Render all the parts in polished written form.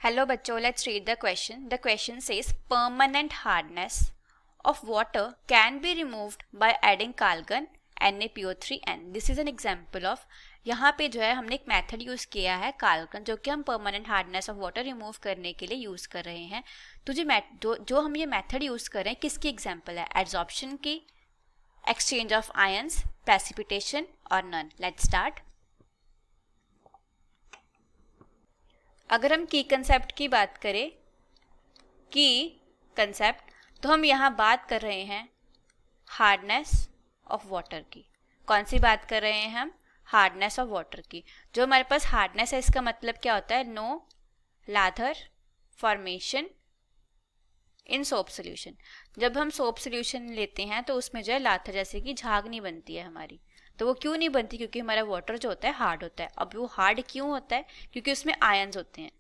Hello बच्चों, let's read the question. The question says permanent hardness of water can be removed by adding calgon NaPO3N. This is an example of यहाँ पे जो है हमने एक method use किया है काल्गन, जो कि हम permanent hardness of water remove करने के लिए यूज़ कर रहे हैं. तो जो हम ये मेथड यूज़ कर रहे हैं किसकी एग्जाम्पल है? एड्सॉर्प्शन की, एक्सचेंज ऑफ आयंस, प्रेसिपिटेशन और नन. Let's start. अगर हम की कंसेप्ट की बात करें, की कंसेप्ट, तो हम यहाँ बात कर रहे हैं हार्डनेस ऑफ वाटर की. कौन सी बात कर रहे हैं हम? हार्डनेस ऑफ वाटर की. जो हमारे पास हार्डनेस है, इसका मतलब क्या होता है? No lather formation in soap solution. जब हम सोप सोल्यूशन लेते हैं तो उसमें जो है लाथर जैसे कि झाग नहीं बनती है हमारी. तो वो क्यों नहीं बनती? क्योंकि हमारा वाटर जो होता है हार्ड होता है. अब वो हार्ड क्यों होता है? क्योंकि उसमें आयंस होते हैं.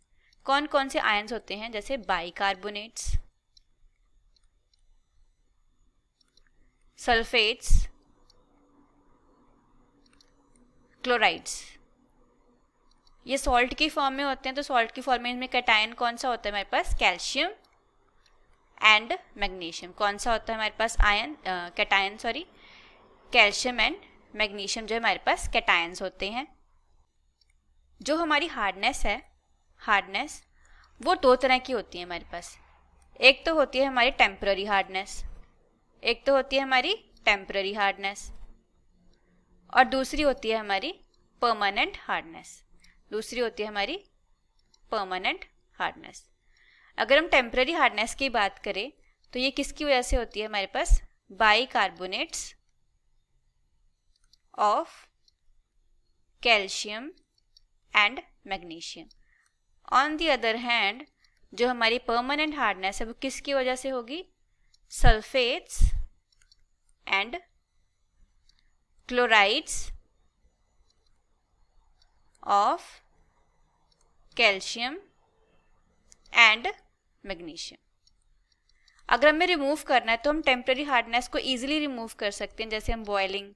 कौन कौन से आयंस होते हैं? जैसे बाइकार्बोनेट्स, सल्फेट्स, क्लोराइड्स. ये सॉल्ट की फॉर्म में होते हैं. तो सॉल्ट की फॉर्म में इनमें कैटायन कौन सा होता है हमारे पास? Calcium and magnesium. कौन सा होता है हमारे पास ion? Cation, sorry, calcium and magnesium जो हमारे पास कैटायंस होते हैं. जो हमारी हार्डनेस है, हार्डनेस वो दो तरह की होती है हमारे पास. एक तो होती है हमारी टेम्पररी हार्डनेस, एक तो होती है हमारी टेम्पररी हार्डनेस, और दूसरी होती है हमारी परमानेंट हार्डनेस. दूसरी होती है हमारी परमानेंट हार्डनेस. अगर हम टेम्पररी हार्डनेस की बात करें तो ये किसकी वजह से होती है हमारे पास? Bicarbonates of calcium and magnesium. On the other hand, जो हमारी permanent hardness है वो किसकी वजह से होगी? Sulfates and chlorides of calcium and magnesium. अगर हमें रिमूव करना है तो हम टेम्पररी हार्डनेस को ईजिली रिमूव कर सकते हैं. जैसे हम बॉयलिंग,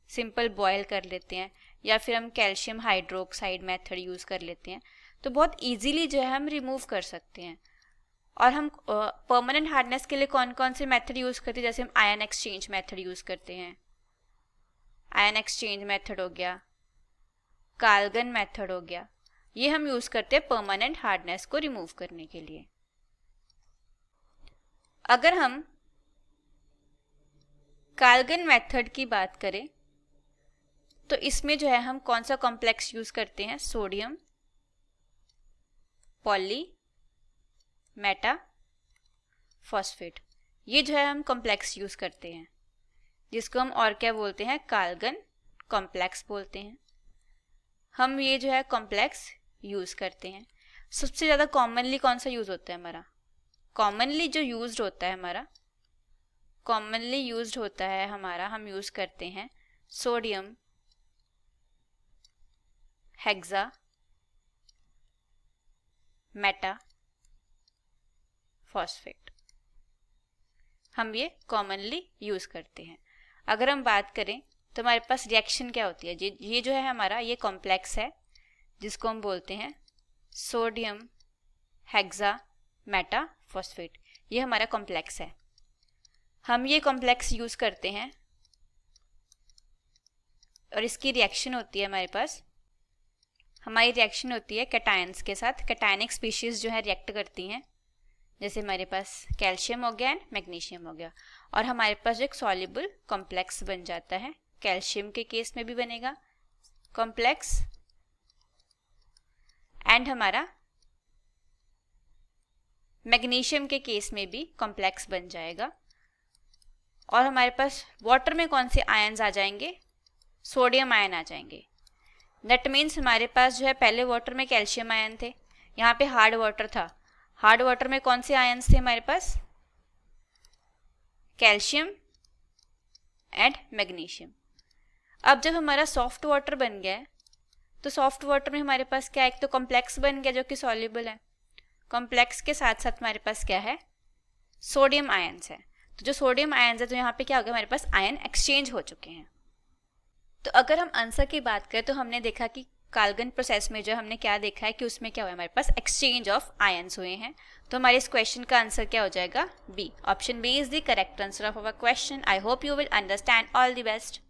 सिंपल बॉयल कर लेते हैं, या फिर हम कैल्शियम हाइड्रोक्साइड मेथड यूज़ कर लेते हैं. तो बहुत इजीली जो है हम रिमूव कर सकते हैं. और हम परमानेंट हार्डनेस के लिए कौन कौन से मेथड यूज़ करते हैं? जैसे हम आयन एक्सचेंज मेथड यूज़ करते हैं. आयन एक्सचेंज मेथड हो गया, काल्गन मेथड हो गया. ये हम यूज़ करते हैं परमानेंट हार्डनेस को रिमूव करने के लिए. अगर हम काल्गन मेथड की बात करें तो इसमें जो है हम कौन सा कॉम्प्लेक्स यूज करते हैं? Sodium poly Meta phosphate. ये जो है हम कॉम्प्लेक्स यूज करते हैं, जिसको हम और क्या बोलते हैं? काल्गन कॉम्प्लेक्स बोलते हैं. हम ये जो है कॉम्प्लेक्स यूज करते हैं. सबसे ज़्यादा कॉमनली कौन सा यूज होता है हमारा? कॉमनली जो यूज होता है हमारा, कॉमनली यूज होता है हमारा, हम यूज करते हैं सोडियम हेक्सा मेटा फॉस्फेट. हम ये कॉमनली यूज करते हैं. अगर हम बात करें तो हमारे पास रिएक्शन क्या होती है? ये जो है हमारा, ये कॉम्प्लेक्स है जिसको हम बोलते हैं सोडियम हेक्सा मेटा फॉस्फेट. ये हमारा कॉम्प्लेक्स है. हम ये कॉम्प्लेक्स यूज करते हैं और इसकी रिएक्शन होती है हमारे पास, हमारी रिएक्शन होती है कैटायंस के साथ. कैटायनिक स्पीशीज जो है रिएक्ट करती हैं. जैसे हमारे पास कैल्शियम हो गया एंड मैग्नीशियम हो गया, और हमारे पास एक सॉल्युबल कॉम्प्लेक्स बन जाता है. कैल्शियम के केस में भी बनेगा कॉम्प्लेक्स, एंड हमारा मैग्नीशियम के केस में भी कॉम्प्लेक्स बन जाएगा. और हमारे पास वाटर में कौन से आयंस आ जाएंगे? सोडियम आयन आ जाएंगे. दैट मीन्स हमारे पास जो है पहले वाटर में कैल्शियम आयन थे, यहाँ पे हार्ड वाटर था. हार्ड वाटर में कौन से आयंस थे हमारे पास? Calcium and magnesium. अब जब हमारा सॉफ्ट वाटर बन गया है तो सॉफ्ट वाटर में हमारे पास क्या है? एक तो कॉम्प्लेक्स बन गया जो कि सॉल्युबल है. कॉम्प्लेक्स के साथ साथ हमारे पास क्या है? सोडियम आयंस है. तो जो सोडियम आयंस है, तो यहाँ पे क्या हो गया? हमारे पास आयन एक्सचेंज हो चुके हैं. तो अगर हम आंसर की बात करें तो हमने देखा कि काल्गन प्रोसेस में जो हमने क्या देखा है कि उसमें क्या हुआ, हमारे पास एक्सचेंज ऑफ आयंस हुए हैं। तो हमारे इस क्वेश्चन का आंसर क्या हो जाएगा, B. Option B is the correct answer of our question. I hope you will understand. All the best.